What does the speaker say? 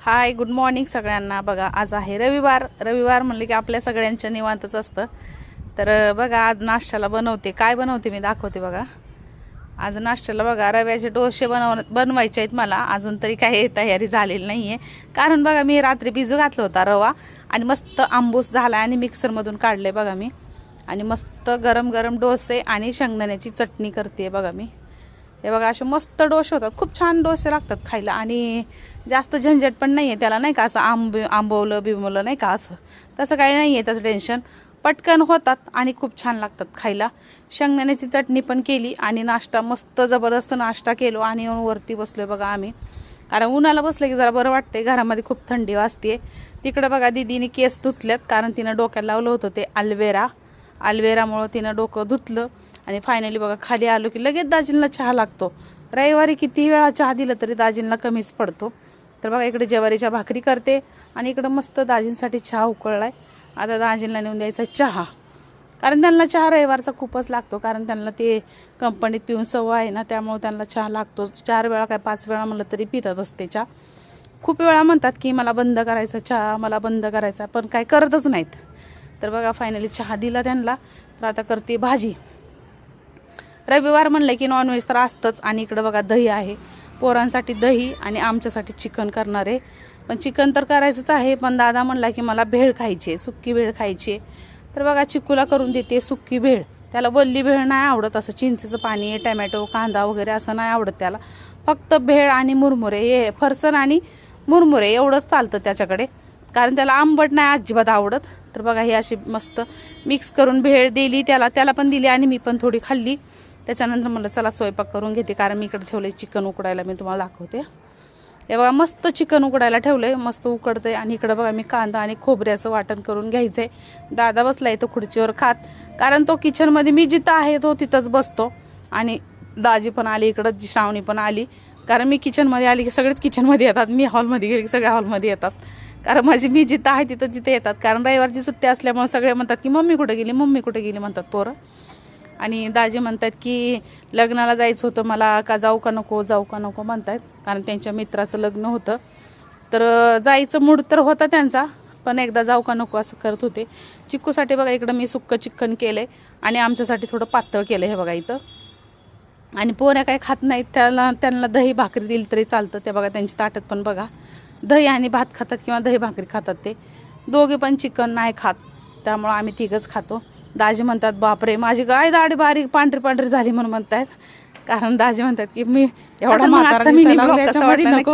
Hi good morning सगळ्यांना। बघा आज आहे रविवार म्हणले की आपल्या सगळ्यांच्या निवांतच असतं। तर बघा आज नाश्त्याला बनवते, काय बनवते मी दाखवते। बघा आज नाश्त्याला बघा रव्याचे डोसे बनवायचे आहेत मला। अजून तरी काही तयारी झालेली नाही आहे, कारण बघा मी रात्री भिजू घातला होता रवा आणि मस्त आंबूस झाला आणि मिक्सरमधून काढले बघा मी। आणि मस्त गरम गरम डोसे आणि शेंगदाण्याची चटणी करते बघा मी। हे बघा असे मस्त डोसे होतात, खूप छान डोसे लागतात खायला आणि जास्त झंझट पण नाही आहे त्याला, नाही का असं आंबवलं बिंबवलं नाही का, असं तसं काही नाही आहे त्याचं टेन्शन। पटकन होतात आणि खूप छान लागतात खायला। शेंगदाण्याची चटणी पण केली आणि नाश्ता मस्त जबरदस्त नाश्ता केलो आणि येऊन वरती बसलो बघा आम्ही, कारण उन्हाला बसलं की जरा बरं वाटते। घरामध्ये खूप थंडी वाजते। तिकडं बघा दीदीने केस धुतल्यात, कारण तिनं डोक्याला लावलं होतं ते अल्वेरामुळं तिनं डोकं धुतलं। आणि फायनली बघा खाली आलो की लगेच दाजींना चहा लागतो। रविवारी किती वेळा चहा दिलं तरी दाजींना कमीच पडतो। तर बघा इकडे ज्वारीच्या भाकरी करते आणि इकडं मस्त दाजींसाठी चहा उकळलाय। आता दाजींना नेऊन द्यायचा चहा, कारण त्यांना चहा रविवारचा खूपच लागतो, कारण त्यांना ते कंपनीत पिऊन सवय आहे ना, त्यामुळे त्यांना चहा लागतो। 4 वेळा काय 5 वेळा म्हणलं तरी पितात असते चहा। खूप वेळा म्हणतात की मला बंद करायचा चहा, मला बंद करायचा, पण काय करतच नाहीत। तर बघा फायनली चहा दिला त्यांना। तर आता करते भाजी। रविवार म्हणलं की नॉनव्हेज तर असतंच। आणि इकडं बघा दही आहे, पोरांसाठी दही आणि आमच्यासाठी चिकन करणार आहे। पण चिकन तर करायचंच आहे, पण दादा म्हणला की मला भेळ खायची, सुक्की भेळ खायची। तर बघा चिकूला करून देते सुक्की भेळ। त्याला वल्ली भेळ नाही आवडत, असं चिंचेचं पाणी टमॅटो कांदा वगैरे असं नाही आवडत त्याला। फक्त भेळ आणि मुरमुरे, हे फरसन आणि मुरमुरे एवढंच चालतं त्याच्याकडे, कारण त्याला आंबट नाही अजिबात आवडत। तर बघा ही अशी मस्त मिक्स करून भेळ दिली त्याला पण दिली आणि मी पण थोडी खाल्ली। त्याच्यानंतर म्हणलं चला स्वयंपाक करून घेते, कारण मी इकडे ठेवले चिकन उकडायला, मी तुम्हाला दाखवते। हे बघा मस्त चिकन उकडायला ठेवलंय, मस्त उकडतंय। आणि इकडे बघा मी कांदा आणि खोबऱ्याचं वाटण करून घ्यायचंय। दादा बसलाय तो खुर्चीवर खात, कारण तो किचनमध्ये मी जिथं आहे तो तिथंच बसतो। आणि दाजी पण आली इकडं, श्रावणी पण आली, कारण मी किचनमध्ये आली की सगळेच किचनमध्ये येतात, मी हॉलमध्ये गेली की सगळे हॉलमध्ये येतात। कारण मी जिथं आहे तिथं येतात, कारण रविवारची सुट्टी असल्यामुळे सगळे म्हणतात की मम्मी कुठे गेली म्हणतात पोरं। आणि दाजी म्हणतात की लग्नाला जायचं होतं मला, का जाऊ का नको म्हणतात, कारण त्यांच्या मित्राचं लग्न होतं। तर जायचं मूड तर होता त्यांचा, पण एकदा जाऊ का नको असं करत होते। चिक्कूसाठी बघा इकडं मी सुक्कं चिकन केलं आहे आणि आमच्यासाठी थोडं पातळ केलं आहे हे बघा इथं। आणि पोऱ्या काय खात नाहीत, त्यांना दही भाकरी दिली तरी चालतं। ते बघा त्यांची ताटात पण बघा दही आणि भात खातात किंवा दही भाकरी खातात। ते दोघे पण चिकन नाही खात, त्यामुळं आम्ही तिघंच खातो। दाजी म्हणतात बापरे माझी गाय दाढी बारीक पांढरी झाली म्हणून म्हणतात, कारण दाजी म्हणतात की मी एवढा म्हातारा नको।